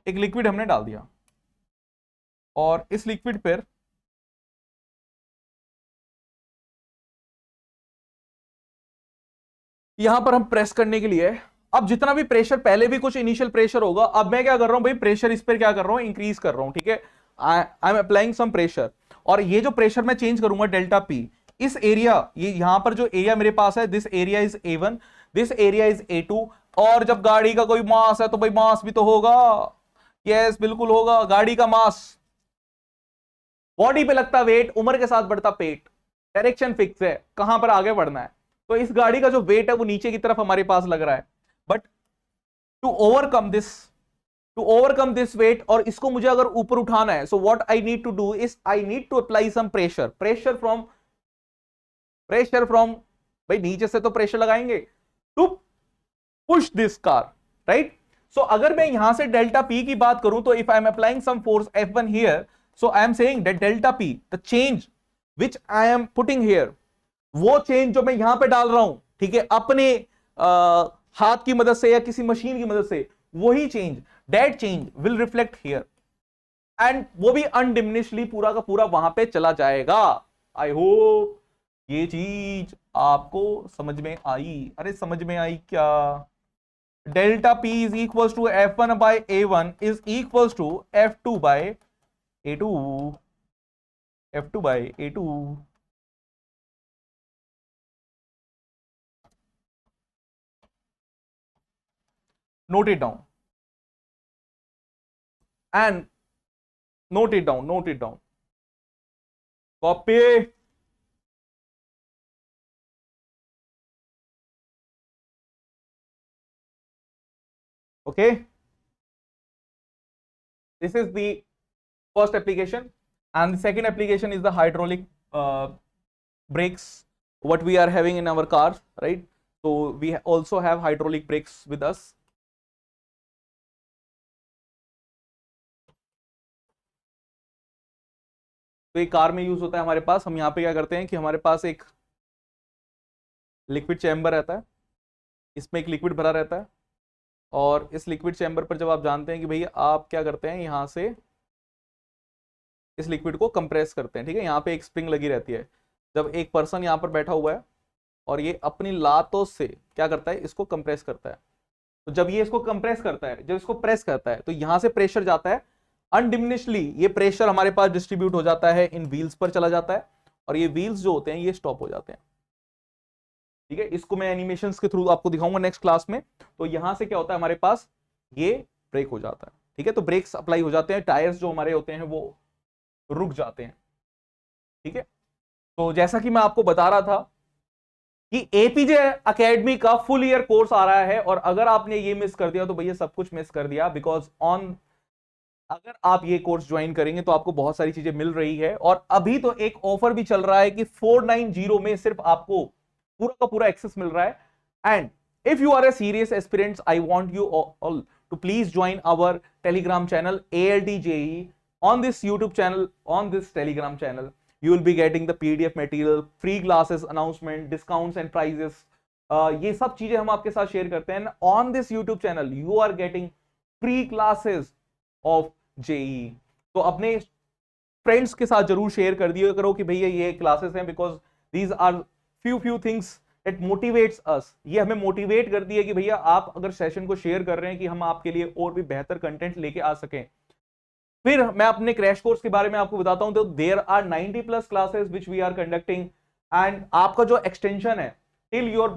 एक लिक्विड हमने डाल दिया और इस लिक्विड पर यहां पर हम प्रेस करने के लिए, अब जितना भी प्रेशर, पहले भी कुछ इनिशियल प्रेशर होगा, अब मैं क्या कर रहा हूं भाई, प्रेशर इस पर क्या कर रहा हूं, इंक्रीज कर रहा हूं, ठीक है, I am applying some pressure, और ये जो प्रेशर मैं चेंज करूंगा डेल्टा पी, इस एरिया, ये यहां पर जो एरिया मेरे पास है, this area is A1, this area is A2, और जब गाड़ी का कोई मास है तो भाई मास भी तो होगा, यस बिल्कुल होगा, गाड़ी का मास, बॉडी पे लगता वेट, उम्र के साथ बढ़ता पेट, डायरेक्शन फिक्स है, कहां पर आगे बढ़ना है, तो इस गाड़ी का जो वेट है वो नीचे की तरफ हमारे पास लग रहा है, but to overcome this weight, और इसको मुझे अगर ऊपर उठाना है, so what I need to do is I need to apply some pressure from भाई नीचे से तो प्रेशर लगाएंगे to push this car, right. So अगर मैं यहां से डेल्टा पी की बात करूं, तो if I am applying some force F1 here, so I am saying that delta P, the change which I am putting here, वो चेंज जो मैं यहां पे डाल रहा हूं, ठीक है, अपने हाथ की मदद से या किसी मशीन की मदद से, वही change, that change will reflect here, and वो भी अनडिमिनिशली पूरा का पूरा वहां पे चला जाएगा। आई होप ये चीज आपको समझ में आई। अरे समझ में आई क्या? Delta P is equal to F1 by A1 is equal to F2 by A2, F2 by A2। note it down and note it down, copy, okay, this is the first application, and the second application is the hydraulic brakes what we are having in our cars, right? So we also have hydraulic brakes with us. तो ये car में use होता है हमारे पास। हम यहाँ पे क्या करते हैं कि हमारे पास एक लिक्विड चैम्बर रहता है, इसमें एक लिक्विड भरा रहता है, और इस लिक्विड चैम्बर पर जब आप जानते हैं कि भैया आप क्या करते हैं, यहाँ से इस लिक्विड को कंप्रेस करते हैं, ठीक है, यहाँ पे एक स्प्रिंग लगी रहती है। जब एक पर्सन यहाँ पर बैठा हुआ है और ये अपनी लातों से क्या करता है, इसको कंप्रेस करता है, तो जब ये इसको कंप्रेस करता है, जब इसको प्रेस करता है, तो यहाँ से प्रेशर जाता है अनडिमिनिशली, ये प्रेशर हमारे पास डिस्ट्रीब्यूट हो जाता है, इन व्हील्स पर चला जाता है, और ये व्हील्स जो होते हैं ये स्टॉप हो जाते हैं, ठीक है। इसको मैं एनिमेशंस के थ्रू आपको दिखाऊंगा नेक्स्ट क्लास में। तो यहां से क्या होता है, हमारे पास ये ब्रेक हो जाता है, ठीक है, तो ब्रेक्स अप्लाई हो जाते हैं, टायर्स जो हमारे होते हैं वो रुक जाते हैं, ठीक है। तो जैसा कि मैं आपको बता रहा था कि एपीजे अकेडमी का फुल ईयर कोर्स आ रहा है, और अगर आपने ये मिस कर दिया तो भैया सब कुछ मिस कर दिया, बिकॉज अगर आप ये कोर्स ज्वाइन करेंगे तो आपको बहुत सारी चीजें मिल रही है, और अभी तो एक ऑफर भी चल रहा है कि 490 में सिर्फ आपको पूरा का पूरा एक्सेस मिल रहा है। And if you are a serious aspirants, I want you all to please join our Telegram channel ALD JEE on this YouTube channel, on this Telegram channel. You will be getting the PDF material, free classes, announcement, discounts and prices. ये सब चीजें हम आपके साथ share करते हैं। On this YouTube channel, you are getting free classes of JEE. तो अपने फ्रेंड्स के साथ जरूर शेयर कर दिया करो कि भैया ये क्लासेस हैं, because these are few things that motivates us. ये हमें मोटिवेट करती है कि भैया आप अगर सेशन को शेयर कर रहे हैं कि हम आपके लिए और भी बेहतर कंटेंट लेके आ सकें। फिर मैं अपने क्रैश कोर्स के बारे में आपको बताता हूं, तो there are 90+ classes which we are conducting, and आपका जो एक्सटेंशन है टिल योर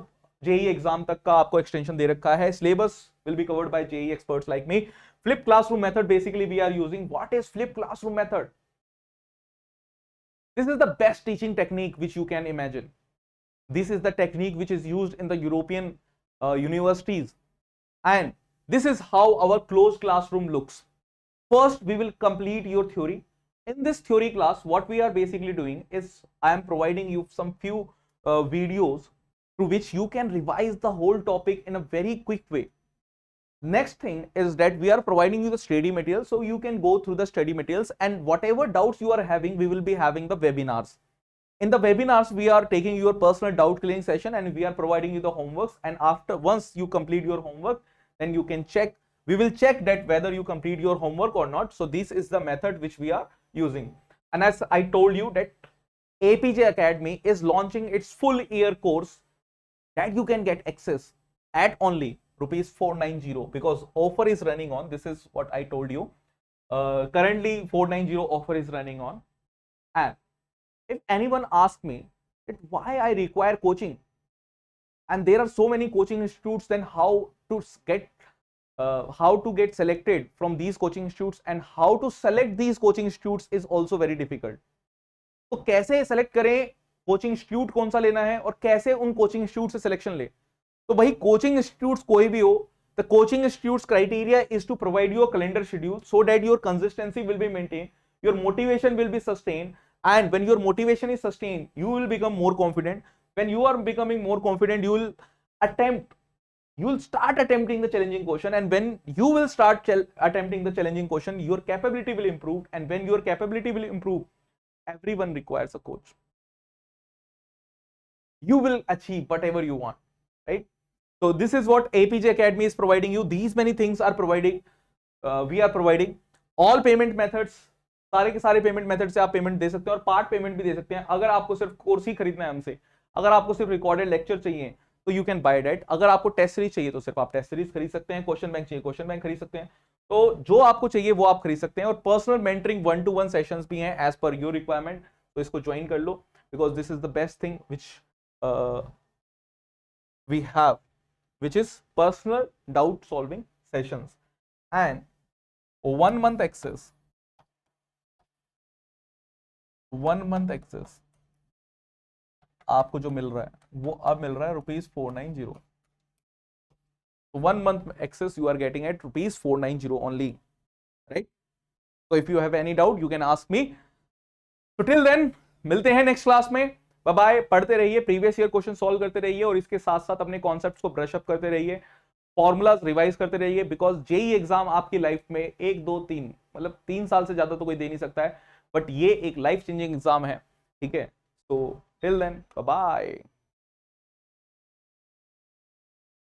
JEE एग्जाम तक का आपको एक्सटेंशन दे रखा है। Syllabus will be covered by JEE experts like me. Flip classroom method basically we are using. What is flip classroom method? This is the best teaching technique which you can imagine. This is the technique which is used in the European universities, and this is how our closed classroom looks. First, we will complete your theory. In this theory class, what we are basically doing is I am providing you some few videos through which you can revise the whole topic in a very quick way. Next thing is that we are providing you the study material, so you can go through the study materials, and whatever doubts you are having, we will be having the webinars. In the webinars, we are taking your personal doubt clearing session, and we are providing you the homeworks, and after once you complete your homework, then you can check, we will check that whether you complete your homework or not. So this is the method which we are using. And as I told you that APJ Academy is launching its full year course that you can get access at only rupees 490, because offer is running on. This is what I told you. Currently 490 offer is running on. And if anyone asks me that why I require coaching, and there are so many coaching institutes, then how to get selected from these coaching institutes, and how to select these coaching institutes is also very difficult. तो कैसे select करें, coaching institute कौन सा लेना है, और कैसे उन कोचिंग इंस्टीट्यूट से सिलेक्शन ले? तो भाई कोचिंग इंस्टीट्यूट्स कोई भी हो, the coaching institutes criteria is to provide you a calendar schedule so that your consistency will be maintained, your motivation will be sustained, and when your motivation is sustained, you will become more confident. When you are becoming more confident, you will start attempting the challenging question, and when you will start attempting the challenging question, your capability will improve, and when your capability will improve, everyone requires a coach. You will achieve whatever you want, right? So this is what APJ Academy is providing you. These many things are providing. We are providing all payment methods. सारे के सारे payment method से आप payment दे सकते हैं, और part payment भी दे सकते हैं. अगर आपको सिर्फ कोर्स ही खरीदना है हमसे, अगर आपको सिर्फ रिकॉर्डेड लेक्चर चाहिए तो यू कैन बाय दैट. अगर आपको टेस्ट सीरीज चाहिए तो सिर्फ आप टेस्ट सीरीज खरीद सकते हैं. क्वेश्चन बैंक चाहिए क्वेश्चन बैंक खरीद सकते हैं. तो जो आपको चाहिए वो आप खरीद सकते हैं. और पर्सनल मेंटरिंग 1-to-1 सेशंस भी हैं एज पर योर रिक्वायरमेंट. तो इसको ज्वाइन कर लो, because this is the best thing which we have, which is personal doubt solving sessions and 1 month access. 1 month access आपको जो मिल रहा है वो अब मिल रहा है rupees 490. 1 month access you are getting at rupees 490 only, right? So if you have any doubt you can ask me. So till then मिलते हैं नेक्स्ट क्लास में. Bye bye. पढ़ते रहिए, प्रीवियस ईयर क्वेश्चन सॉल्व करते रहिए, और इसके साथ साथ अपने कॉन्सेप्ट्स को ब्रश अप करते रहिए, फॉर्मूलाज रिवाइज करते रहिए, बिकॉज जेई एग्जाम आपकी लाइफ में 1 2 3 मतलब 3 साल से ज्यादा तो कोई दे नहीं सकता है, बट ये एक लाइफ चेंजिंग एग्जाम है. ठीक है, तो टिल देन बाय बाय.